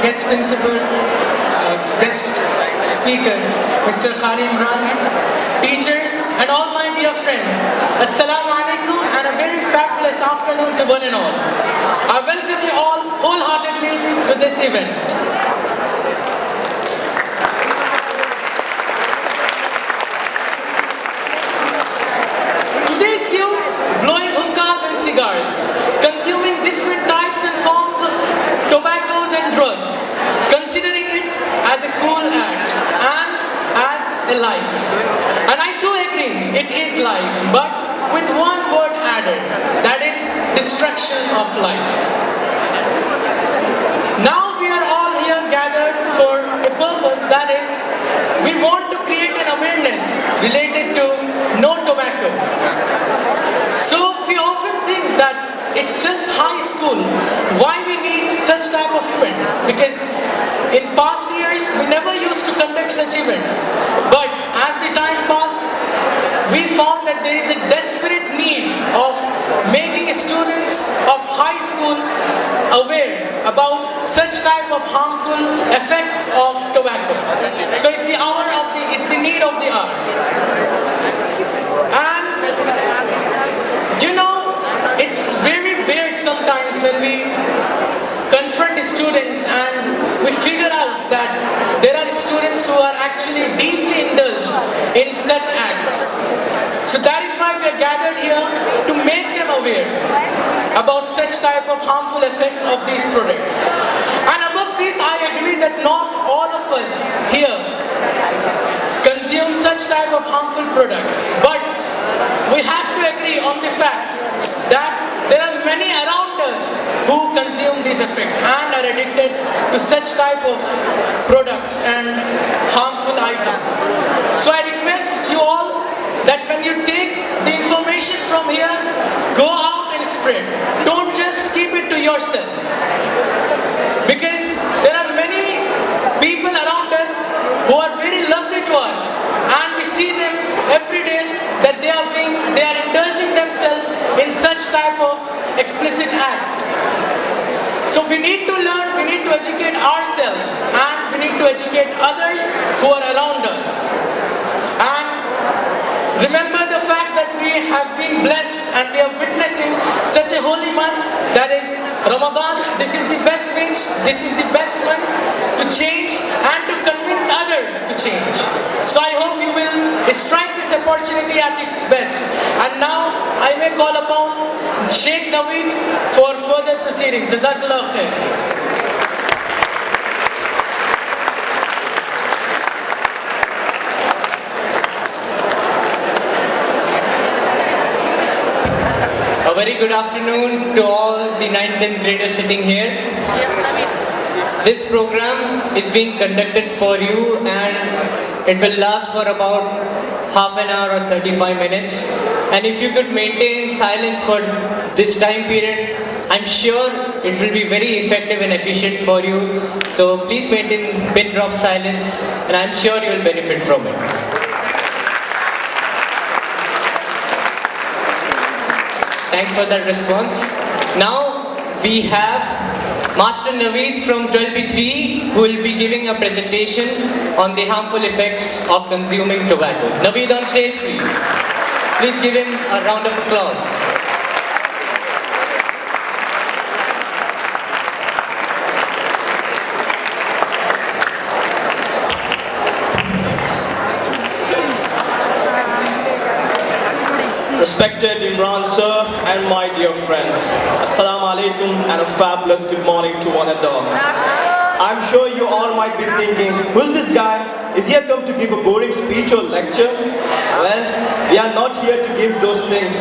guest principal, guest speaker, Mr. Khari Imran, teachers, and all my dear friends. Assalamu alaikum and a very fabulous afternoon to one and all. I welcome you all wholeheartedly to this event. Today's youth, blowing hookahs and cigars, consuming different types and forms of tobaccos and drugs, considering it as a cool act and as a life. And I do agree, it is life, but with one word added, that is destruction of life. Now we are all here gathered for a purpose, that is, we want to create an awareness related to no tobacco. So we often think that it's just high school. Why we need such type of event? Because in past years we never used to conduct such events. But as the time passed, we found that there is a desperate need of making students of high school aware about such type of harmful effects of tobacco. So it's the need of the hour. And you know, it's very weird sometimes when we confront the students and we figure out that there are students who are actually deeply indulged in such acts. So that is why we are gathered here to make them aware about such type of harmful effects of these products. And above this, I agree that not all of us here consume such type of harmful products, but we have to agree on the fact that there are many around us who consume these effects and are addicted to such type of products and harmful items. So I request you all that when you take the information from here, go out and spread. Don't just keep it to yourself. Because there are many people around us who are very lovely to us, and we see them every day that they are indulging themselves in such type of explicit act. So we need to learn, we need to educate ourselves, and we need to educate others who are around us. And remember the fact that we have been blessed and we are witnessing such a holy month, that is Ramadan. This is the best winch, this is the best one to change and to convince others to change. So I hope you will strike this opportunity at its best. And now I may call upon Sheikh Naveed for further proceedings. Jazakallah khair. A very good afternoon to all the 9th and 10th graders sitting here. This program is being conducted for you and it will last for about half an hour or 35 minutes. And if you could maintain silence for this time period, I'm sure it will be very effective and efficient for you. So please maintain pin drop silence and I'm sure you will benefit from it. Thanks for that response. Now we have Master Naveed from 12B3 who will be giving a presentation on the harmful effects of consuming tobacco. Naveed on stage, please. Please give him a round of applause. Respected Imran sir and my dear friends, Assalamu alaikum and a fabulous good morning to one and all. I'm sure you all might be thinking, who's this guy? Is he come to give a boring speech or lecture? Well, we are not here to give those things.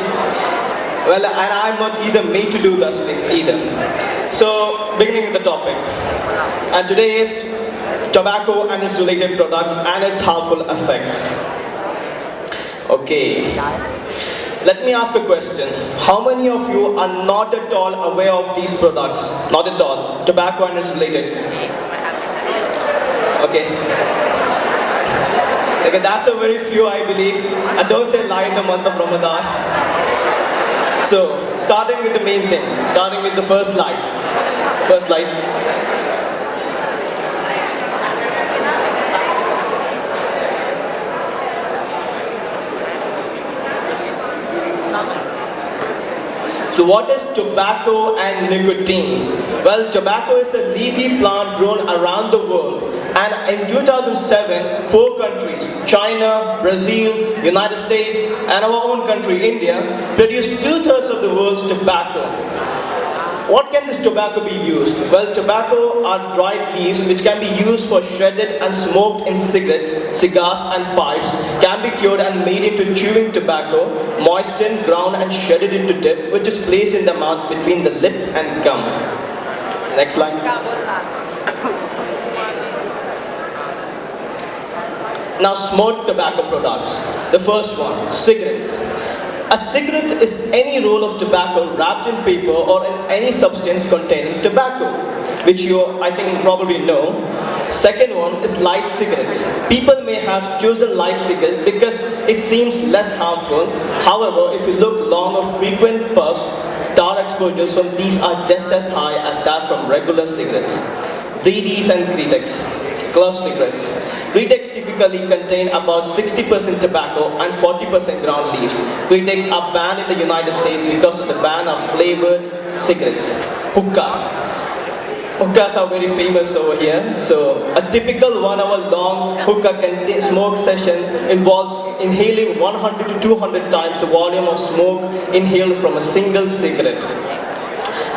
Well, and I'm not either made to do those things either. So, beginning with the topic. And today is tobacco and its related products and its harmful effects. Okay. Let me ask a question. How many of you are not at all aware of these products? Not at all. Tobacco and its related. Okay. Okay, that's a very few, I believe. And don't say lie in the month of Ramadan. So, starting with the main thing. Starting with the first light. First light. So what is tobacco and nicotine? Well, tobacco is a leafy plant grown around the world, and in 2007, 4 countries, China, Brazil, United States, and our own country, India, produced 2/3 of the world's tobacco. What can this tobacco be used? Well, tobacco are dried leaves which can be used for shredded and smoked in cigarettes, cigars and pipes, can be cured and made into chewing tobacco, moistened, ground and shredded into dip, which is placed in the mouth between the lip and gum. Next slide. Now, smoked tobacco products. The first one, cigarettes. A cigarette is any roll of tobacco wrapped in paper or in any substance containing tobacco, which you, I think, probably know. Second one is light cigarettes. People may have chosen light cigarette because it seems less harmful. However, if you look long or frequent puffs, tar exposures from these are just as high as that from regular cigarettes. Breedies and Cretex. Glove cigarettes. Cretex typically contain about 60% tobacco and 40% ground leaves. Cretex are banned in the United States because of the ban of flavored cigarettes. Hookahs. Hookahs are very famous over here. So, a typical 1 hour long hookah smoke session involves inhaling 100 to 200 times the volume of smoke inhaled from a single cigarette.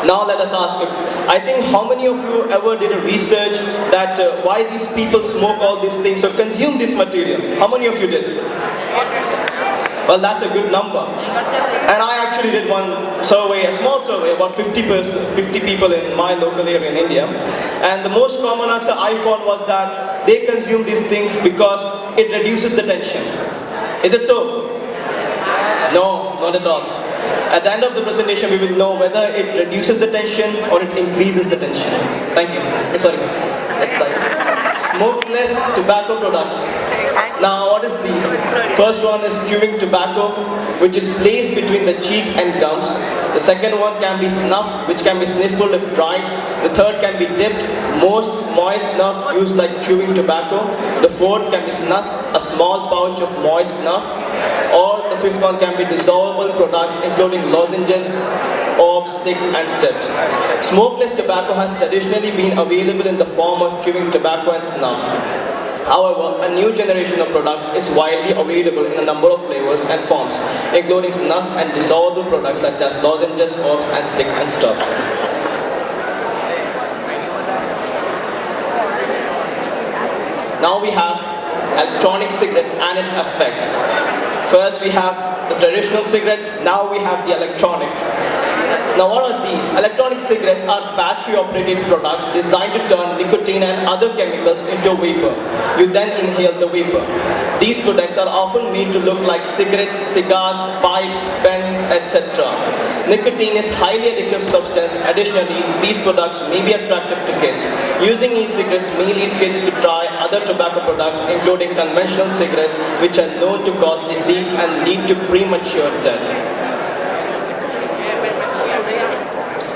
Now let us ask, I think how many of you ever did a research that why these people smoke all these things or consume this material? How many of you did? Well, that's a good number. And I actually did one survey, a small survey, about 50 people in my local area in India. And the most common answer I found was that they consume these things because it reduces the tension. Is it so? No, not at all. At the end of the presentation, we will know whether it reduces the tension or it increases the tension. Thank you. Sorry. Next slide. Smokeless tobacco products. Now, what is these? First one is chewing tobacco, which is placed between the cheek and gums. The second one can be snuff, which can be sniffed if dried. The third can be dipped. Most moist snuff used like chewing tobacco. The fourth can be snus, a small pouch of moist snuff. Or the fifth one can be dissolvable products, including lozenges, orbs, sticks, and steps. Smokeless tobacco has traditionally been available in the form of chewing tobacco and snuff. However, a new generation of product is widely available in a number of flavors and forms, including snus and dissolvable products such as lozenges, orbs, and sticks and stubs. Now we have electronic cigarettes and its effects. First we have the traditional cigarettes, now we have the electronic. Now what are these? Electronic cigarettes are battery-operated products designed to turn nicotine and other chemicals into vapor. You then inhale the vapor. These products are often made to look like cigarettes, cigars, pipes, pens, etc. Nicotine is highly addictive substance. Additionally, these products may be attractive to kids. Using e-cigarettes may lead kids to try other tobacco products, including conventional cigarettes, which are known to cause disease and lead to premature death.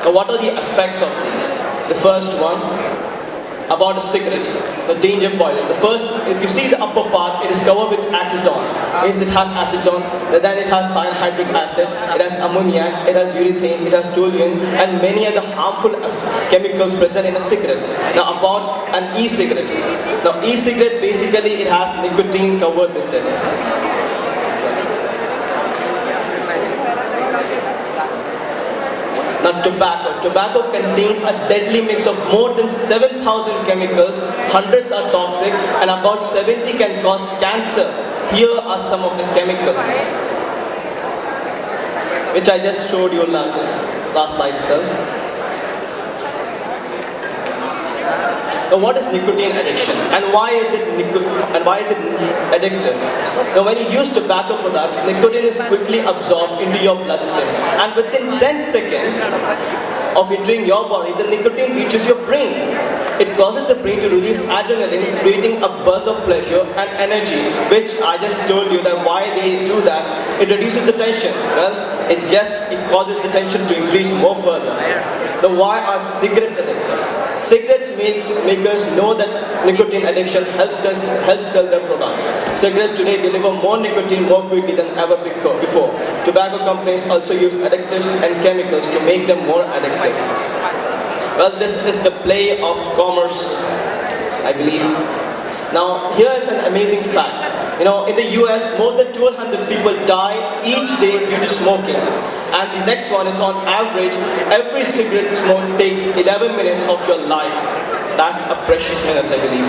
Now, what are the effects of these? The first one, about a cigarette, the danger poison. The first, if you see the upper part, it is covered with acetone. Means it has acetone, then it has cyanhydric acid, it has ammoniac, it has urethane, it has toluene, and many other harmful chemicals present in a cigarette. Now about an e-cigarette. Now e-cigarette, basically it has nicotine covered with it. Now tobacco. Tobacco contains a deadly mix of more than 7,000 chemicals, hundreds are toxic, and about 70 can cause cancer. Here are some of the chemicals, which I just showed you last slide itself. Now what is nicotine addiction and why is it addictive? Now when you use tobacco products, nicotine is quickly absorbed into your bloodstream, and within 10 seconds of entering your body, the nicotine reaches your brain. It causes the brain to release adrenaline, creating a burst of pleasure and energy, which I just told you that why they do that. It reduces the tension. Well, it causes the tension to increase more further. Now why are cigarettes addictive? Cigarettes makers know that nicotine addiction helps sell their products. Cigarettes today deliver more nicotine more quickly than ever before. Tobacco companies also use additives and chemicals to make them more addictive. Well, this is the play of commerce, I believe. Now, here is an amazing fact. In the US, more than 1,200 people die each day due to smoking. And the next one is, on average, every cigarette smoke takes 11 minutes of your life. That's a precious minute, I believe.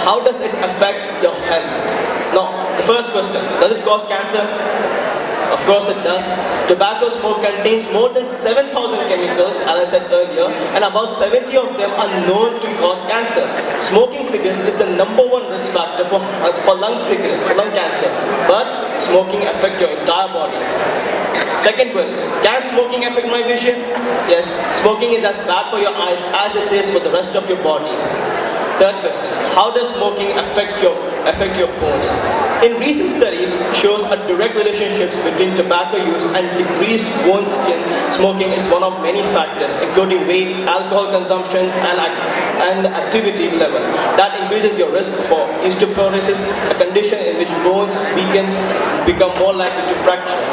How does it affect your health? Now, the first question, does it cause cancer? Of course it does. Tobacco smoke contains more than 7,000 chemicals, as I said earlier, and about 70 of them are known to cause cancer. Smoking cigarettes is the #1 risk factor for lung cancer. But smoking affects your entire body. Second question, can smoking affect my vision? Yes, smoking is as bad for your eyes as it is for the rest of your body. Third question, how does smoking affect your bones? In recent studies, shows a direct relationship between tobacco use and decreased bone skin. Smoking is one of many factors, including weight, alcohol consumption, and activity level. That increases your risk for osteoporosis, a condition in which bones weakens, become more likely to fracture.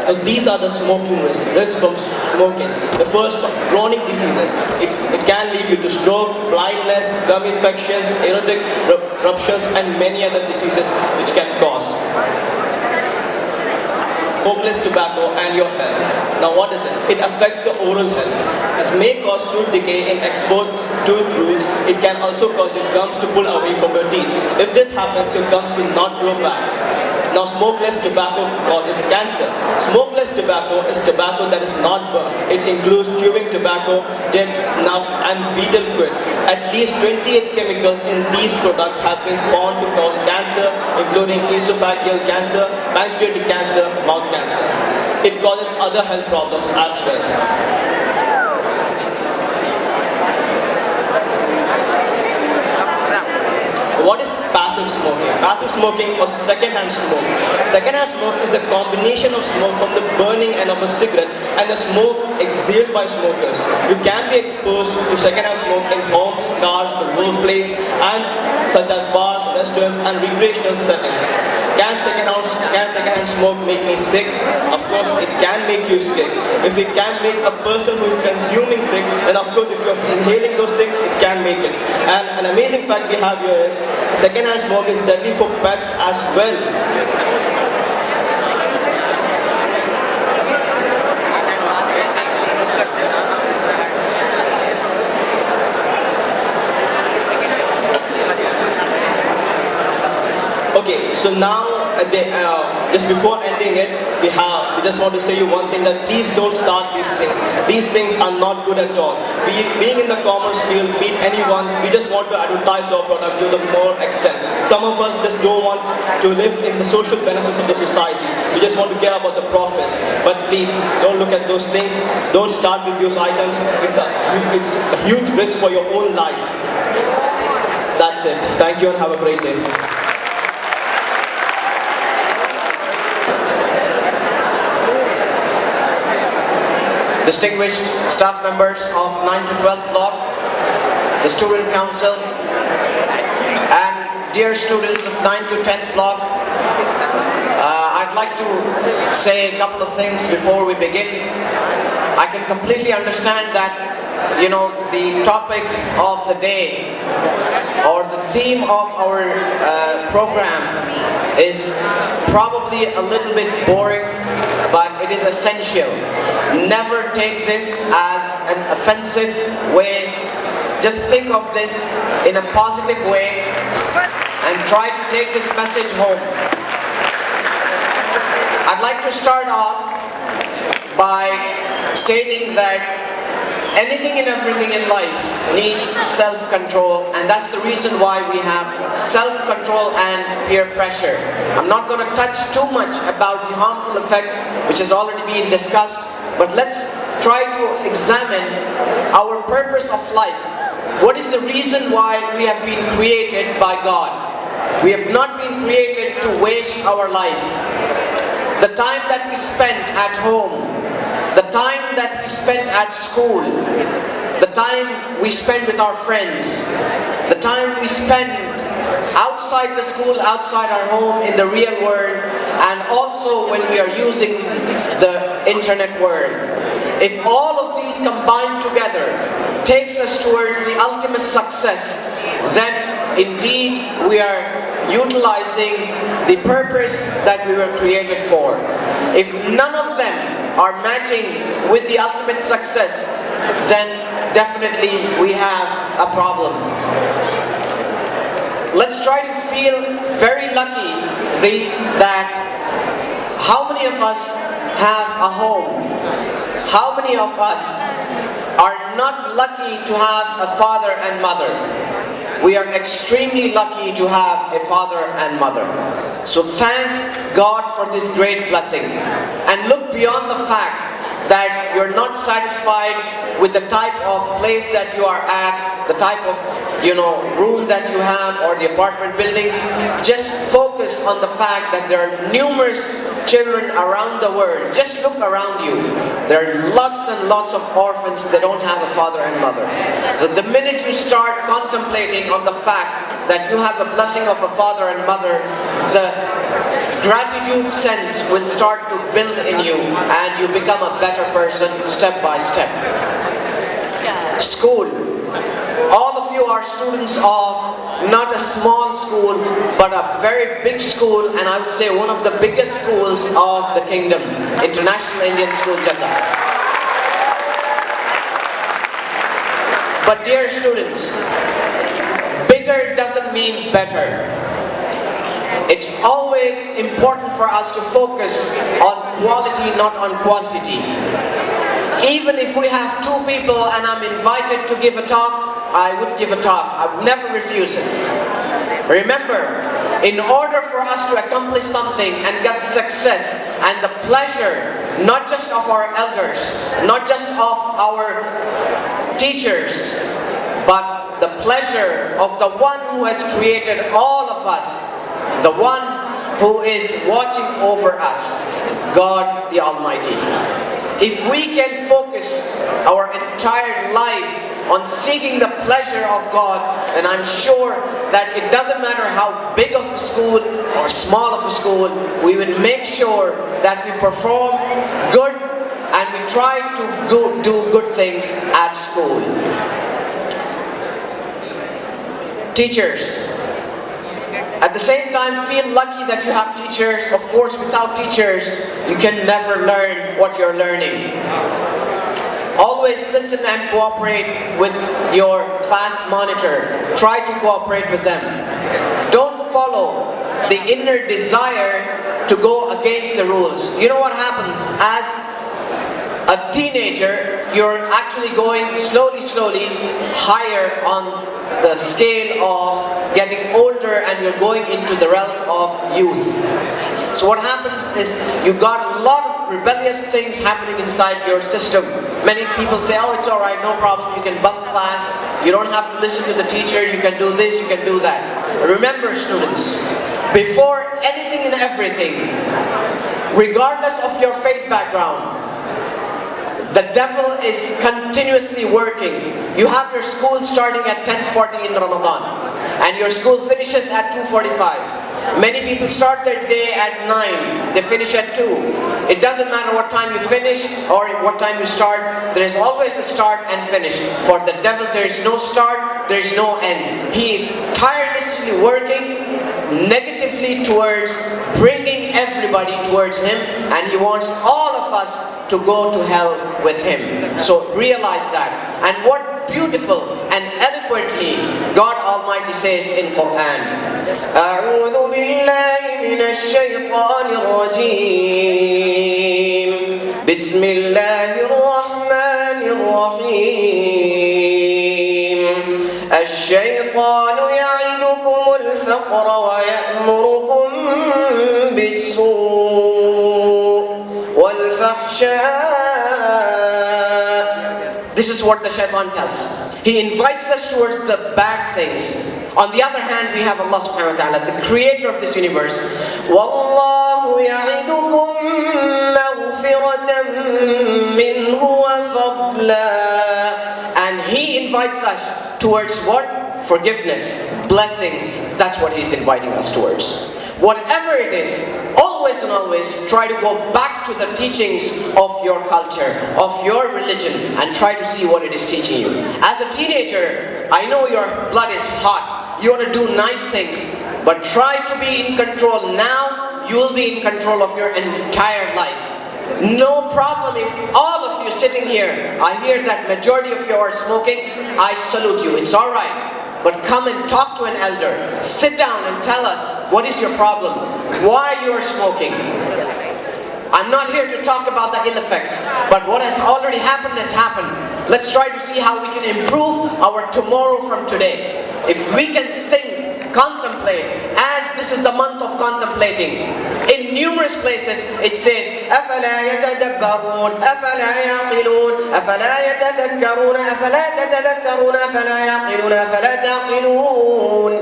So these are the smoking risks from smoking. The first one, chronic diseases. It can lead you to stroke, blindness, gum infections, aortic ruptures, and many other diseases which can cause. Smokeless tobacco and your health. Now what is it? It affects the oral health. It may cause tooth decay in exposed tooth roots. It can also cause your gums to pull away from your teeth. If this happens, your gums will not grow back. Now, smokeless tobacco causes cancer. Smokeless tobacco is tobacco that is not burned. It includes chewing tobacco, dip, snuff, and betel quid. At least 28 chemicals in these products have been found to cause cancer, including esophageal cancer, pancreatic cancer, mouth cancer. It causes other health problems as well. What is passive smoking? Passive smoking or second-hand smoke. Second-hand smoke is the combination of smoke from the burning end of a cigarette and the smoke exhaled by smokers. You can be exposed to second-hand smoke in homes, cars, the workplace, and such as bars, restaurants, and recreational settings. Can second-hand smoke make me sick? Of course, it can make you sick. If it can make a person who is consuming sick, then of course, if you are inhaling those things, it can make it. And an amazing fact we have here is second-hand smoke is deadly for pets as well. Okay, so now just before ending it, we just want to say you one thing, that please don't start these things. These things are not good at all. Being in the commerce field, meet anyone, we just want to advertise our product to the more extent. Some of us just don't want to live in the social benefits of the society. We just want to care about the profits. But please, don't look at those things. Don't start with those items. It's a huge risk for your own life. That's it. Thank you and have a great day. Distinguished staff members of 9 to 12 block, the student council, and dear students of 9 to 10th block, I'd like to say a couple of things before we begin. I can completely understand that, the topic of the day or the theme of our program is probably a little bit boring, but it is essential. Never take this as an offensive way. Just think of this in a positive way and try to take this message home. I'd like to start off by stating that anything and everything in life needs self-control, and that's the reason why we have self-control and peer pressure. I'm not going to touch too much about the harmful effects which has already been discussed, but let's try to examine our purpose of life. what is the reason why we have been created by God? We have not been created to waste our life. The time that we spent at home, the time that we spent at school, the time we spend with our friends, the time we spend outside the school, outside our home, in the real world, and also when we are using the internet world. If all of these combined together takes us towards the ultimate success, then indeed we are utilizing the purpose that we were created for. If none of them are matching with the ultimate success, then definitely we have a problem. Let's try to feel very lucky that how many of us have a home? How many of us are not lucky to have a father and mother? We are extremely lucky to have a father and mother. So thank God for this great blessing. And look beyond the fact that you're not satisfied with the type of place that you are at, the type of room that you have, or the apartment building. Just focus on the fact that there are numerous children around the world. Just look around you. There are lots and lots of orphans that don't have a father and mother. So the minute you start contemplating on the fact that you have the blessing of a father and mother, the gratitude sense will start to build in you, and you become a better person step by step. School. All of you are students of not a small school, but a very big school, and I would say one of the biggest schools of the kingdom, International Indian School, Jeddah. But dear students, bigger doesn't mean better. It's always important for us to focus on quality, not on quantity. Even if we have 2 people and I'm invited to give a talk, I would give a talk. I would never refuse it. Remember, in order for us to accomplish something and get success and the pleasure, not just of our elders, not just of our teachers, but the pleasure of the one who has created all of us, the one who is watching over us, God the Almighty. If we can focus our entire life on seeking the pleasure of God, then I'm sure that it doesn't matter how big of a school or small of a school, we will make sure that we perform good and we try to do good things at school. Teachers. At the same time, feel lucky that you have teachers. Of course, without teachers, you can never learn what you're learning. Always listen and cooperate with your class monitor. Try to cooperate with them. Don't follow the inner desire to go against the rules. You know what happens? As a teenager, you're actually going slowly higher on the scale of getting older, and you're going into the realm of youth. So what happens is you got a lot of rebellious things happening inside your system. Many people say, oh, it's alright, no problem, you can bunk class, you don't have to listen to the teacher, you can do this, you can do that. Remember, students, before anything and everything, regardless of your faith background, the devil is continuously working. You have your school starting at 10:40 in Ramadan, and your school finishes at 2:45. Many people start their day at 9, they finish at 2. It doesn't matter what time you finish or what time you start, there is always a start and finish. For the devil, there is no start, there is no end. He is tirelessly working negatively towards bringing everybody towards him, and he wants all of us to go to hell with him. So realize that. And what beautiful and eloquently God Almighty says in Quran. أعوذ بالله من الشيطان الرجيم بسم الله الرحمن الرحيم الشيطان يعدكم الفقر ويأمركم بالسوء والفحشاء. This is what the shaitan tells. He invites us towards the bad things. On the other hand, we have Allah subhanahu wa ta'ala, the creator of this universe. وَاللَّهُ يَعِدُكُمْ مَغْفِرَةً مِّنْهُ وَفَضْلًا. And He invites us towards what? Forgiveness, blessings. That's what He's inviting us towards. Whatever it is, always and always try to go back to the teachings of your culture, of your religion, and try to see what it is teaching you. As a teenager, I know your blood is hot. You want to do nice things, but try to be in control now. You will be in control of your entire life. No problem if all of you sitting here, I hear that majority of you are smoking. I salute you. It's all right. But come and talk to an elder. Sit down and tell us what is your problem, why you are smoking. I'm not here to talk about the ill effects, but what has already happened has happened. Let's try to see how we can improve our tomorrow from today. If we can think, contemplate, as this is the month of contemplating. In numerous places it says, أَفَلَا يَتَدَبَّرُونَ أَفَلَا يَعْقِلُونَ أَفَلَا يَتَذَكَّرُونَ أَفَلَا تَتَذَكَّرُونَ أَفَلَا يَعْقِلُونَ أَفَلَا تَعْقِلُونَ.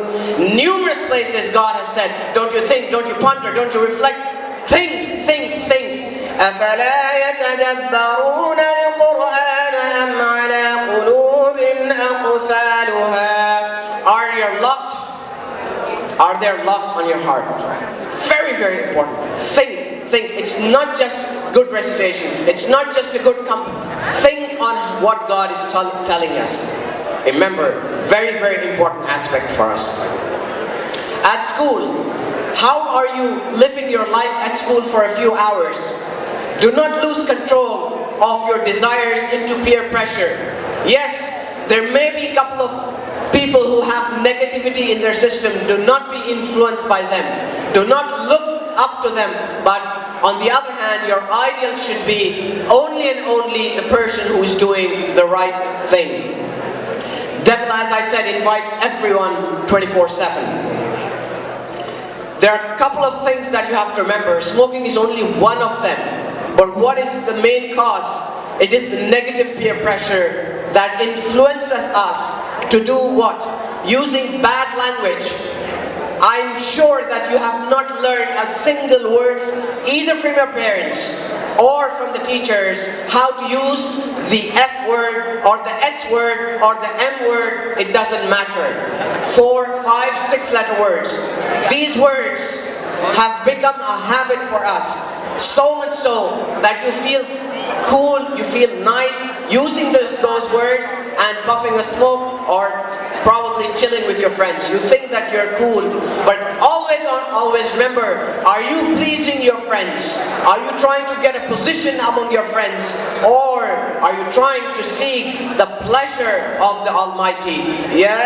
Numerous places God has said, don't you think, don't you ponder, don't you reflect? Think, think, think. أَفَلَا يَتَدَبَّرُونَ الْقُرْآنَ أَمْ عَلَى قُلُوبٍ أَقْفَالُهَا. Are there locks on your heart? Very, very important. Think, think. It's not just good recitation. It's not just a good think on what God is telling us. Remember, very, very important aspect for us. At school, how are you living your life at school for a few hours? Do not lose control of your desires into peer pressure. Yes, there may be a couple of people who have negativity in their system. Do not be influenced by them. Do not look up to them. But on the other hand, your ideal should be only and only the person who is doing the right thing. Devil, as I said, invites everyone 24/7. There are a couple of things that you have to remember. Smoking is only one of them. But what is the main cause? It is the negative peer pressure that influences us to do what? Using bad language. I'm sure that you have not learned a single word either from your parents or from the teachers how to use the F word or the S word or the M word. It doesn't matter. 4, 5, 6 letter words. These words have become a habit for us. So much so that you feel cool, you feel nice using those words and puffing a smoke or probably chilling with your friends. You think that you're cool, but always remember, are you pleasing your friends? Are you trying to get a position among your friends? Or are you trying to seek the pleasure of the Almighty? Ya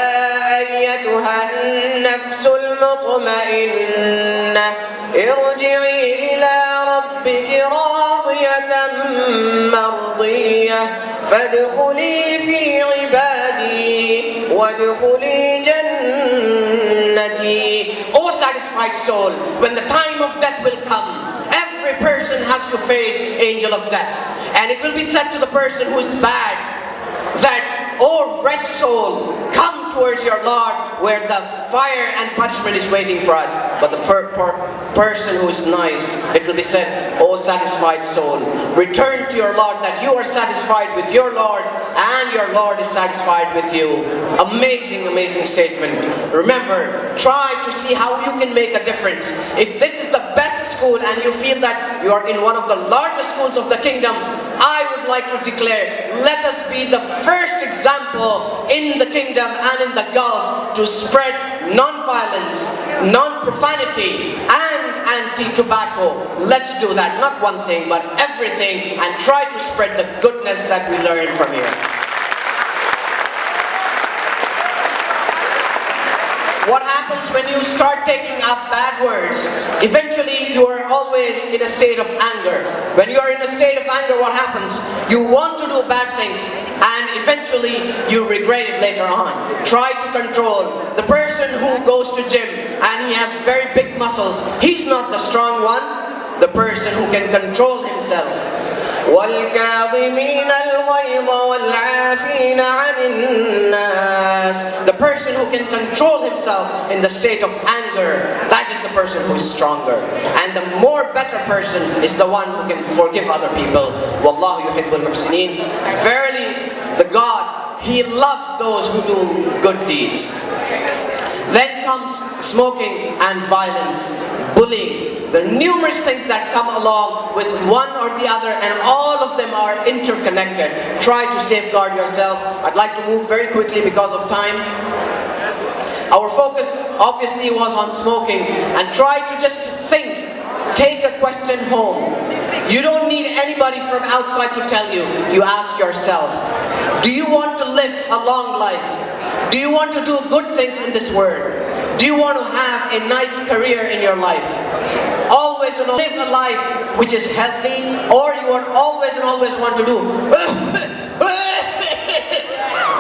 ayyatuhan nafsul mutma'inna irji'i ila rabbiki radiyatan mardiyah fadkhuli fi ibadi wadkhuli jannati. O satisfied soul, when the time of death will come, every person has to face angel of death. And it will be said to the person who is bad that, "O wretched soul, come towards your Lord where the fire and punishment is waiting for us." But the person who is nice, it will be said, "O satisfied soul, return to your Lord that you are satisfied with your Lord and your Lord is satisfied with you." Amazing, amazing statement. Remember, try to see how you can make a difference. If this is the best school and you feel that you are in one of the largest schools of the kingdom, I would like to declare, let us be the first example in the kingdom and in the Gulf to spread non-violence, non-profanity, and anti-tobacco. Let's do that. Not one thing, but everything, and try to spread the goodness that we learn from here. What happens when you start taking up bad words? Eventually, you are always in a state of anger. When you are in a state of anger, what happens? You want to do bad things, and eventually, you regret it later on. Try to control. The person who goes to gym and he has very big muscles, he's not the strong one. The person who can control himself. وَالْكَاظِمِينَ الْغَيْظَ وَالْعَافِينَ عَنِ النَّاسِ. The person who can control himself in the state of anger, that is the person who is stronger. And the more better person is the one who can forgive other people. Wallahu yuhibbul muhsinin. Verily, the God, He loves those who do good deeds. Then comes smoking and violence, bullying. There are numerous things that come along with one or the other, and all of them are interconnected. Try to safeguard yourself. I'd like to move very quickly because of time. Our focus obviously was on smoking, and try to just think, take a question home. You don't need anybody from outside to tell you. You ask yourself, do you want to live a long life? Do you want to do good things in this world? Do you want to have a nice career in your life? Always and live a life which is healthy, or you are always and always want to do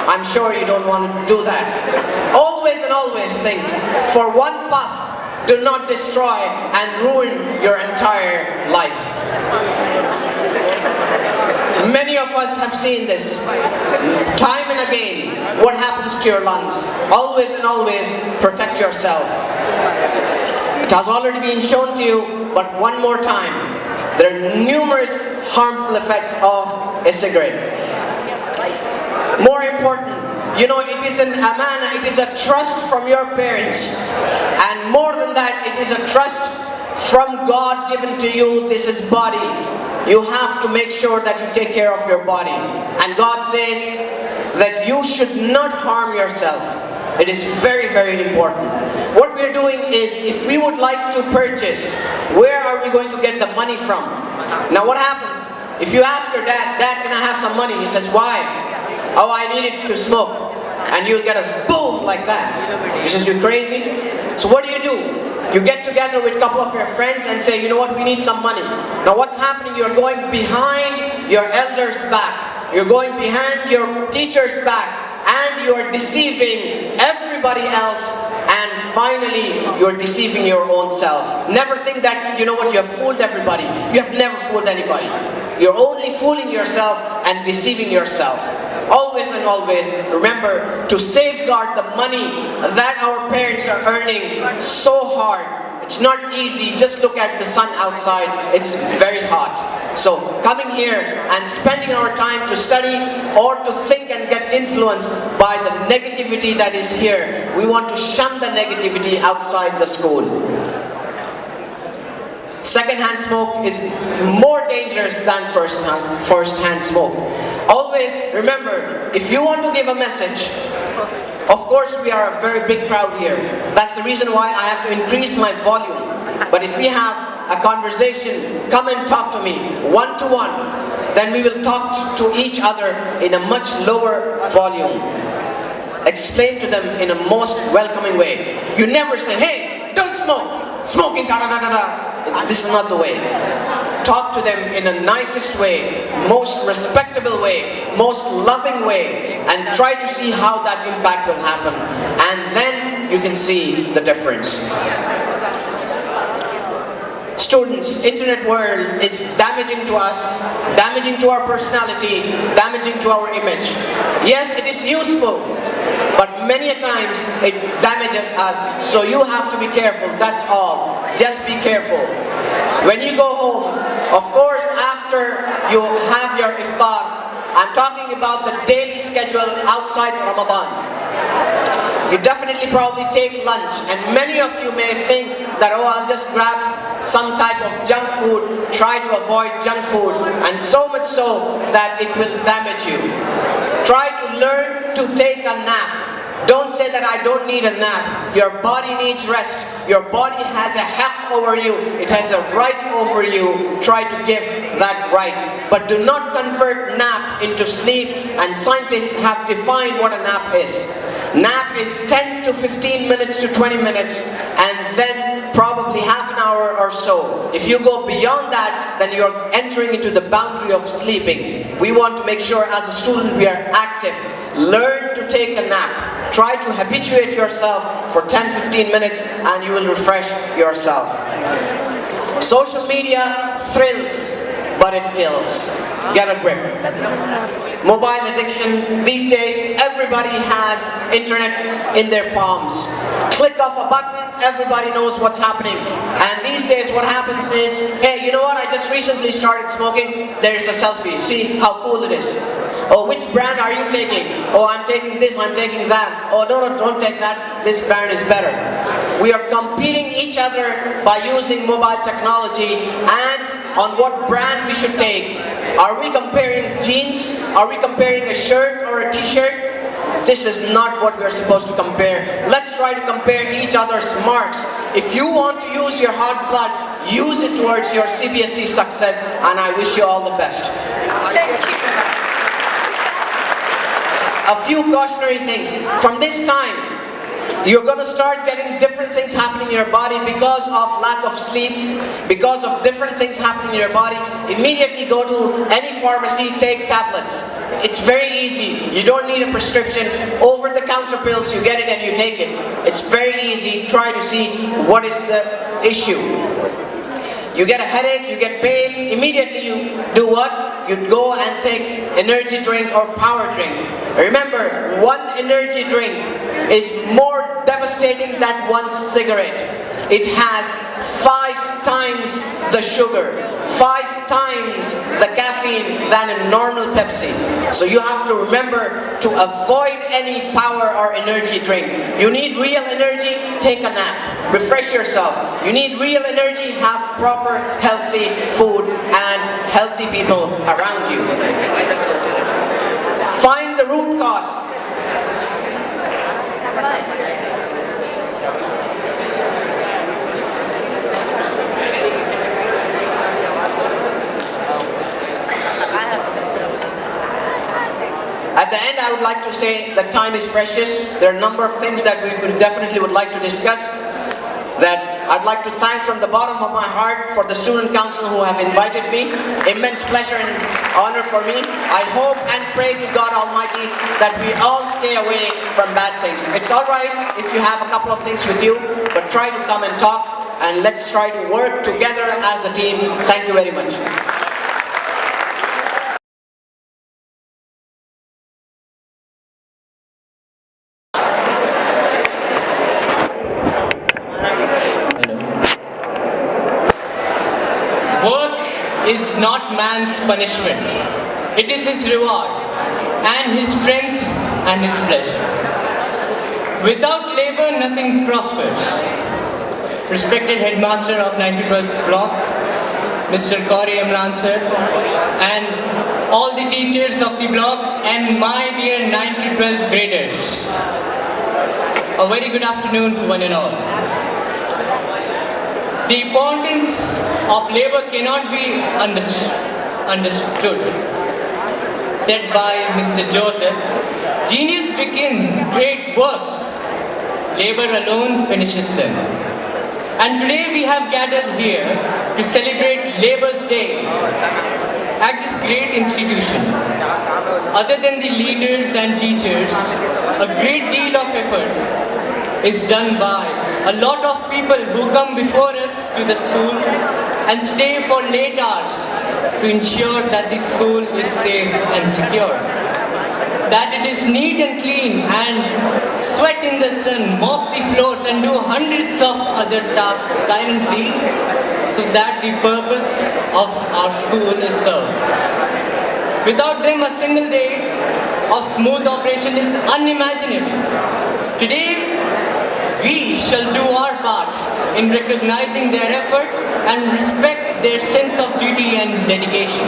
I'm sure you don't want to do that. Always and always think, for one puff, do not destroy and ruin your entire life. Many of us have seen this time and again. What happens to your lungs? Always and always protect yourself. It has already been shown to you, but one more time. There are numerous harmful effects of a cigarette. More important, you know, it is an amana, it is a trust from your parents. And more than that, it is a trust from God given to you. This is body. You have to make sure that you take care of your body. And God says that you should not harm yourself. It is very, very important. What we're doing is, if we would like to purchase, where are we going to get the money from? Now what happens? If you ask your dad, Dad, can I have some money? He says, why? Oh, I need it to smoke. And you'll get a boom like that. He says, you crazy? So what do? You get together with a couple of your friends and say, you know what, we need some money. Now what's happening? You're going behind your elders' back. You're going behind your teacher's back. And you're deceiving everybody else. And finally, you're deceiving your own self. Never think that, you know what, you have fooled everybody. You have never fooled anybody. You're only fooling yourself and deceiving yourself. Always and always remember to safeguard the money that our parents are earning so hard. It's not easy. Just look at the sun outside. It's very hot. So coming here and spending our time to study or to think and get influenced by the negativity that is here, we want to shun the negativity outside the school. Second-hand smoke is more dangerous than first-hand smoke. Always remember, if you want to give a message, of course we are a very big crowd here. That's the reason why I have to increase my volume. But if we have a conversation, come and talk to me one-to-one, then we will talk to each other in a much lower volume. Explain to them in a most welcoming way. You never say, hey, don't smoke, smoking, da-da-da-da-da. This is not the way. Talk to them in the nicest way, most respectable way, most loving way, and try to see how that impact will happen. And then you can see the difference. Students, internet world is damaging to us, damaging to our personality, damaging to our image. Yes, it is useful, but many a times it damages us. So you have to be careful, that's all. Just be careful. When you go home, of course after you have your iftar, I'm talking about the daily schedule outside Ramadan. You definitely probably take lunch, and many of you may think that, oh, I'll just grab some type of junk food, try to avoid junk food, and so much so that it will damage you. Try to learn to take a nap. Don't say that I don't need a nap. Your body needs rest. Your body has a haq over you. It has a right over you. Try to give that right. But do not convert nap into sleep, and scientists have defined what a nap is. Nap is 10 to 15 minutes to 20 minutes, and then probably half an hour or so. If you go beyond that, then you're entering into the boundary of sleeping. We want to make sure as a student we are active. Learn to take a nap. Try to habituate yourself for 10-15 minutes and you will refresh yourself. Social media thrills, but it kills. get a grip. Mobile addiction, these days everybody has internet in their palms. Click off a button, everybody knows what's happening. And these days what happens is, hey, you know what, I just recently started smoking, there's a selfie, see how cool it is. Oh, which brand are you taking? Oh, I'm taking this, I'm taking that. Oh, no, don't take that, this brand is better. We are competing each other by using mobile technology and on what brand we should take. Are we comparing jeans? Are we comparing a shirt or a t-shirt? This is not what we're supposed to compare. Let's try to compare each other's marks. If you want to use your hot blood, use it towards your CBSE success, and I wish you all the best. A few cautionary things. From this time, you're going to start getting different things happening in your body because of lack of sleep, because of different things happening in your body. Immediately go to any pharmacy, take tablets. It's very easy. You don't need a prescription. Over-the-counter pills, you get it and you take it. It's very easy. Try to see what is the issue. You get a headache, you get pain, immediately you do what? You go and take energy drink or power drink. Remember, one energy drink is more devastating than one cigarette. It has 5 times the sugar, 5 times the caffeine than a normal Pepsi. So you have to remember to avoid any power or energy drink. You need real energy, take a nap, refresh yourself. You need real energy, have proper healthy food and healthy people around you. Find the root cause. At the end, I would like to say that time is precious. There are a number of things that we definitely would like to discuss. That I'd like to thank from the bottom of my heart for the student council who have invited me. Immense pleasure and honor for me. I hope and pray to God Almighty that we all stay away from bad things. It's alright if you have a couple of things with you, but try to come and talk and let's try to work together as a team. Thank you very much. Is not man's punishment. It is his reward and his strength and his pleasure. Without labor, nothing prospers. Respected headmaster of 912th block, Mr. Kauri Imran sir, and all the teachers of the block and my dear 9th to 12th graders. A very good afternoon to one and all. The importance of labor cannot be understood. Said by Mr. Joseph, genius begins great works, labor alone finishes them. And today we have gathered here to celebrate Labor's Day at this great institution. Other than the leaders and teachers, a great deal of effort is done by a lot of people who come before us to the school and stay for late hours to ensure that the school is safe and secure. That it is neat and clean and sweat in the sun, mop the floors and do hundreds of other tasks silently so that the purpose of our school is served. Without them, a single day of smooth operation is unimaginable. Today, we shall do our part in recognizing their effort and respect their sense of duty and dedication.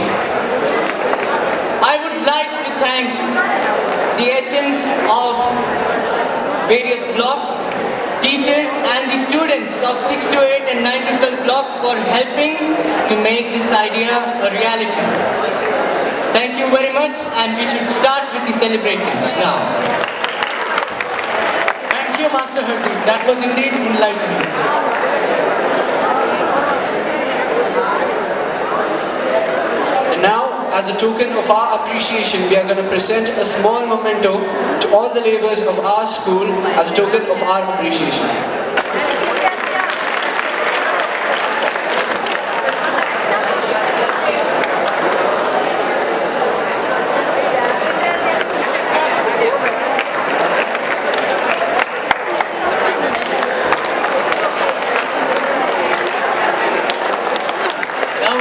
I would like to thank the HMs of various blocks, teachers and the students of 6 to 8 and 9 to 12 blocks for helping to make this idea a reality. Thank you very much, and we should start with the celebrations now. Thank you, Master Hardeep. That was indeed enlightening. And now, as a token of our appreciation, we are going to present a small memento to all the laborers of our school as a token of our appreciation.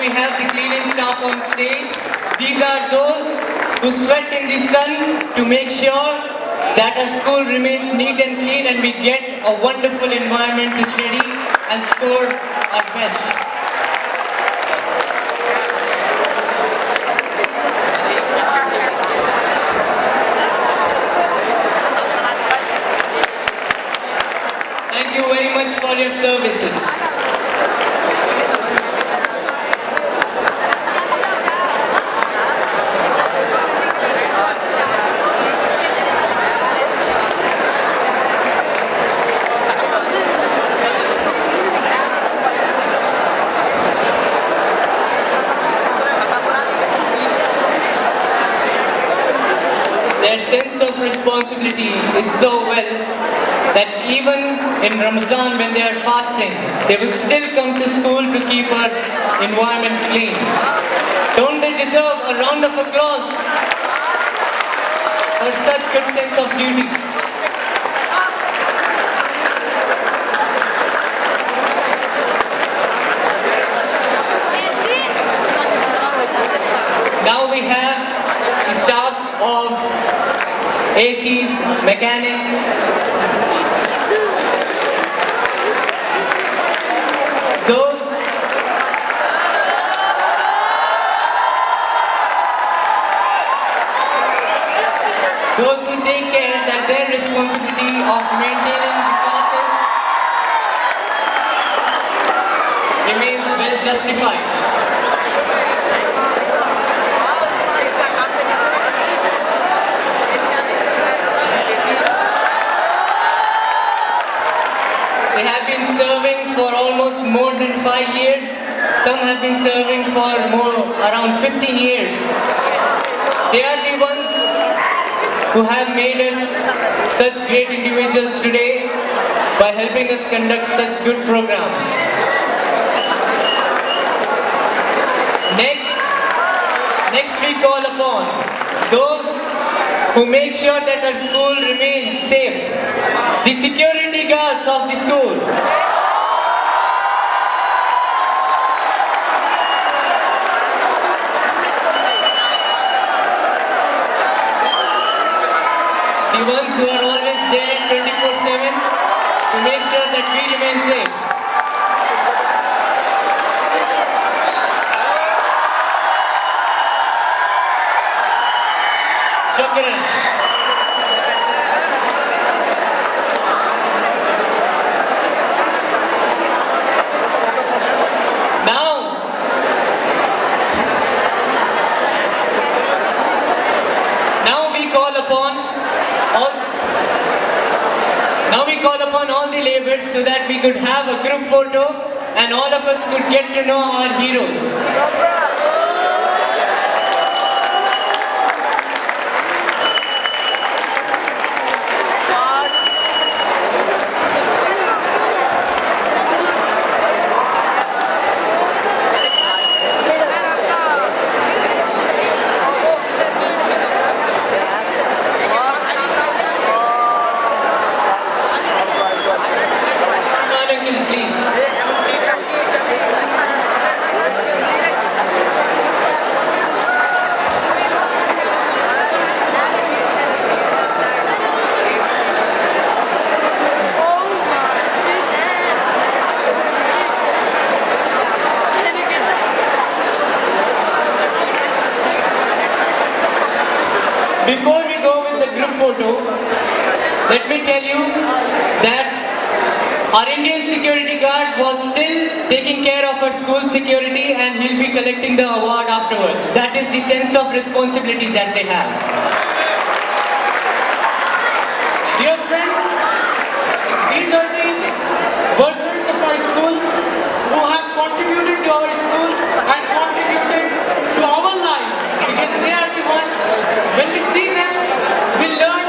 we have the cleaning staff on stage. These are those who sweat in the sun to make sure that our school remains neat and clean and we get a wonderful environment to study and score our best. Thank you very much for your services. Their sense of responsibility is so well that even in Ramadan when they are fasting, they would still come to school to keep our environment clean. Don't they deserve a round of applause for such good sense of duty? Now we have the staff of ACs, mechanics, those who take care that their responsibility of maintaining the classes remains well justified. They have been serving for almost more than 5 years. Some have been serving for around 15 years. They are the ones who have made us such great individuals today by helping us conduct such good programs. Next we call upon those who make sure that our school remains safe. The security guards of the school. The ones who are always there 24/7 to make sure that we remain safe. Shukran. Now we call upon all the laborers so that we could have a group photo and all of us could get to know our heroes. Before we go with the group photo, let me tell you that our Indian security guard was still taking care of our school security and he'll be collecting the award afterwards. That is the sense of responsibility that they have. Dear friends, these are the workers of our school who have contributed to our school and contributed to our lives because they are the one, when we see them, we learn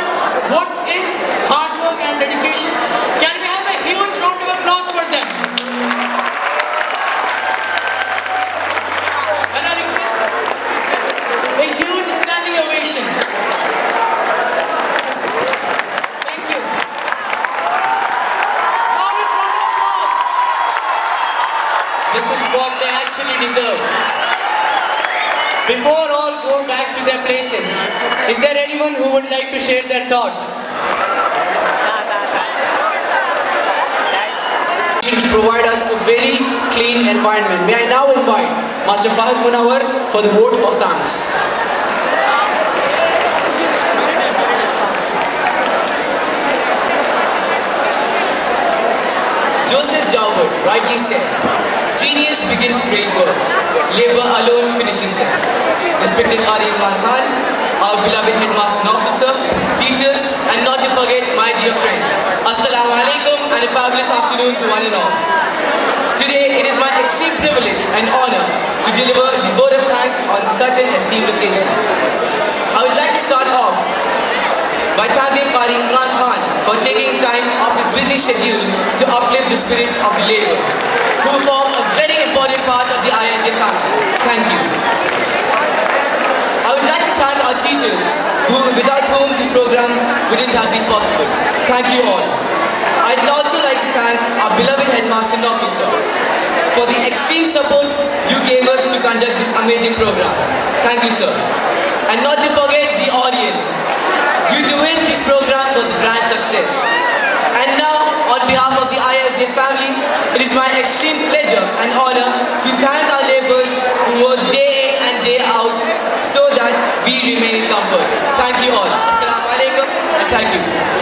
what is hard work and dedication. Can we have a huge round of applause for them? And I request a huge standing ovation. truly deserve. Before all go back to their places, is there anyone who would like to share their thoughts? To provide us a very clean environment. May I now invite Master Fahad Munawar for the vote of thanks. Joseph Jowett rightly said, genius begins great works, labor alone finishes them. Respected Qari Imran Khan, our beloved headmaster and officer, teachers, and not to forget my dear friends. Assalamu alaikum and a fabulous afternoon to one and all. Today it is my extreme privilege and honor to deliver the vote of thanks on such an esteemed occasion. I would like to start off by thanking Qari Imran Khan for taking time off his busy schedule to uplift the spirit of the laborers, who form a very important part of the IISJ family. Thank you. I would like to thank our teachers, without whom this program wouldn't have been possible. Thank you all. I'd also like to thank our beloved headmaster and officer for the extreme support you gave us to conduct this amazing program. Thank you, sir. And not to forget the audience, due to which this program was a grand success. And now, on behalf of the IISJ family, it is my extreme pleasure and honor to thank our laborers who work day in and day out so that we remain in comfort. Thank you all. Assalamu alaikum and thank you.